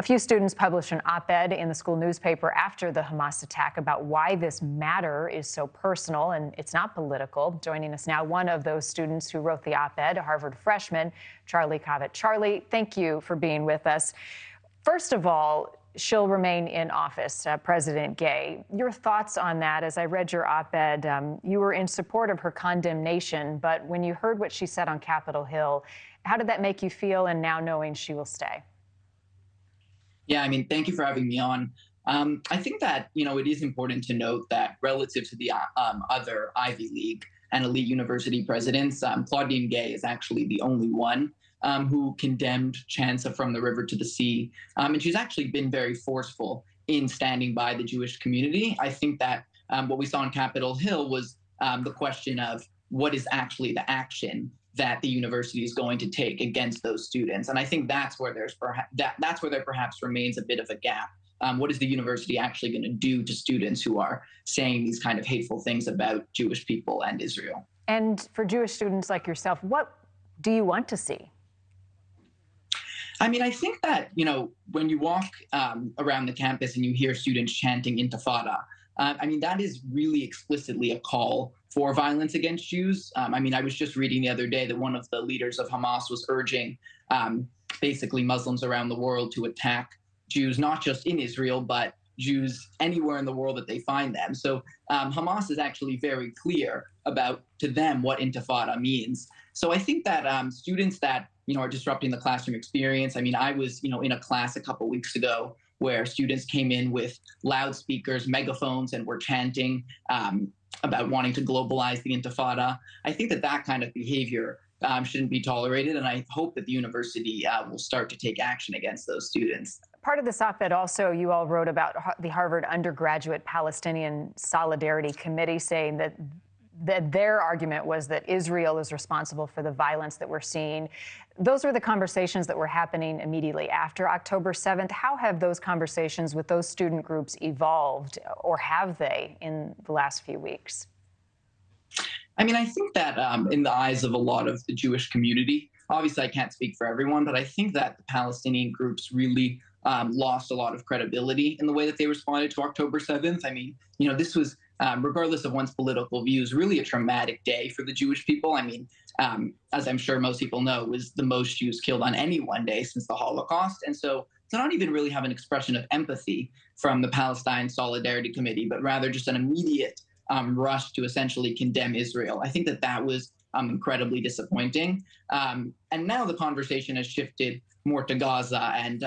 A few students published an op-ed in the school newspaper after the Hamas attack about why this matter is so personal and it's not political. Joining us now, one of those students who wrote the op-ed, a Harvard freshman, Charlie Covit. Charlie, thank you for being with us. First of all, she'll remain in office, President Gay. Your thoughts on that? As I read your op-ed, you were in support of her condemnation, but when you heard what she said on Capitol Hill, how did that make you feel, and now knowing she will stay? Yeah, I mean, thank you for having me on. I think that, it is important to note that relative to the other Ivy League and elite university presidents, Claudine Gay is actually the only one who condemned Chansa from the river to the sea. And she's actually been very forceful in standing by the Jewish community. I think that what we saw on Capitol Hill was the question of what is actually the action that the university is going to take against those students. And I think that's where that's where there perhaps remains a bit of a gap. What is the university actually going to do to students who are saying these kind of hateful things about Jewish people and Israel? And for Jewish students like yourself, what do you want to see? I mean, I think that, when you walk around the campus and you hear students chanting Intifada, I mean, that is really explicitly a call for violence against Jews. I mean, I was just reading the other day that one of the leaders of Hamas was urging basically Muslims around the world to attack Jews, not just in Israel, but Jews anywhere in the world that they find them. So Hamas is actually very clear about, to them, what Intifada means. So I think that students that, are disrupting the classroom experience. I mean, I was, in a class a couple weeks ago where students came in with loudspeakers, megaphones, and were chanting about wanting to globalize the Intifada. I think that that kind of behavior shouldn't be tolerated, and I hope that the university will start to take action against those students. Part of this op-ed also, you all wrote about the Harvard Undergraduate Palestinian Solidarity Committee saying that their argument was that Israel is responsible for the violence that we're seeing. Those were the conversations that were happening immediately after October 7th. How have those conversations with those student groups evolved, or have they, in the last few weeks? I mean, I think that in the eyes of a lot of the Jewish community, obviously I can't speak for everyone, but I think that the Palestinian groups really lost a lot of credibility in the way that they responded to October 7th. I mean, this was, regardless of one's political views, really a traumatic day for the Jewish people. I mean, as I'm sure most people know, it was the most Jews killed on any one day since the Holocaust. And so to not even really have an expression of empathy from the Palestine Solidarity Committee, but rather just an immediate rush to essentially condemn Israel, I think that that was incredibly disappointing. And now the conversation has shifted more to Gaza and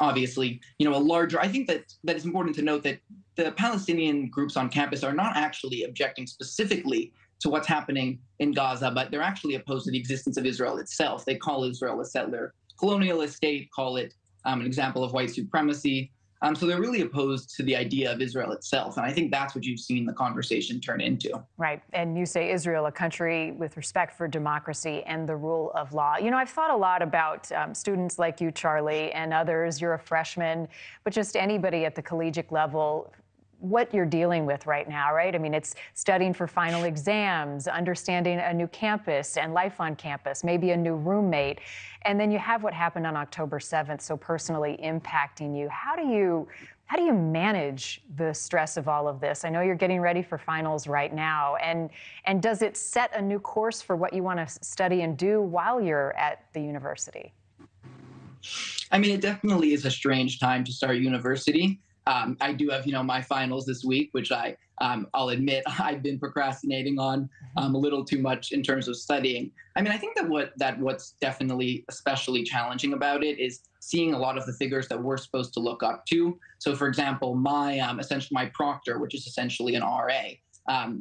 obviously, I think that it's important to note that the Palestinian groups on campus are not actually objecting specifically to what's happening in Gaza, but they're actually opposed to the existence of Israel itself. They call Israel a settler colonialist state, call it an example of white supremacy. So they're really opposed to the idea of Israel itself. And I think that's what you've seen the conversation turn into. Right. And you say Israel, a country with respect for democracy and the rule of law. I've thought a lot about students like you, Charlie, and others. You're a freshman, but just anybody at the collegiate level, what you're dealing with right now, right? I mean, it's studying for final exams, understanding a new campus and life on campus, maybe a new roommate. And then you have what happened on October 7th, so personally impacting you. How do you manage the stress of all of this? I know you're getting ready for finals right now. And does it set a new course for what you want to study and do while you're at the university? I mean, it definitely is a strange time to start university. I do have, my finals this week, which I'll admit I've been procrastinating on a little too much in terms of studying. I mean, I think that what's definitely especially challenging about it is seeing a lot of the figures that we're supposed to look up to. So, for example, my proctor, which is essentially an RA,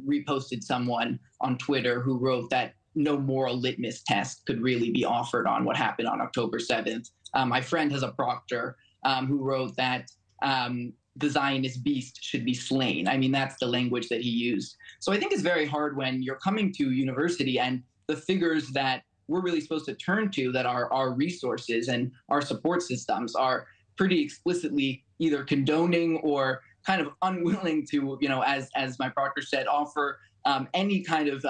reposted someone on Twitter who wrote that no moral litmus test could really be offered on what happened on October 7th. My friend has a proctor who wrote that the Zionist beast should be slain. I mean, that's the language that he used. So I think it's very hard when you're coming to university and the figures that we're really supposed to turn to, that are our resources and our support systems, are pretty explicitly either condoning or kind of unwilling to, as my proctor said, offer any kind of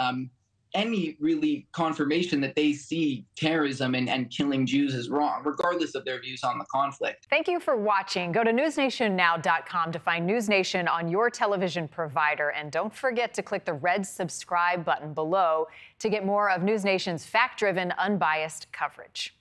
any really confirmation that they see terrorism and killing Jews as wrong, regardless of their views on the conflict. Thank you for watching. Go to newsnationnow.com to find NewsNation on your television provider. And don't forget to click the red subscribe button below to get more of NewsNation's fact-driven, unbiased coverage.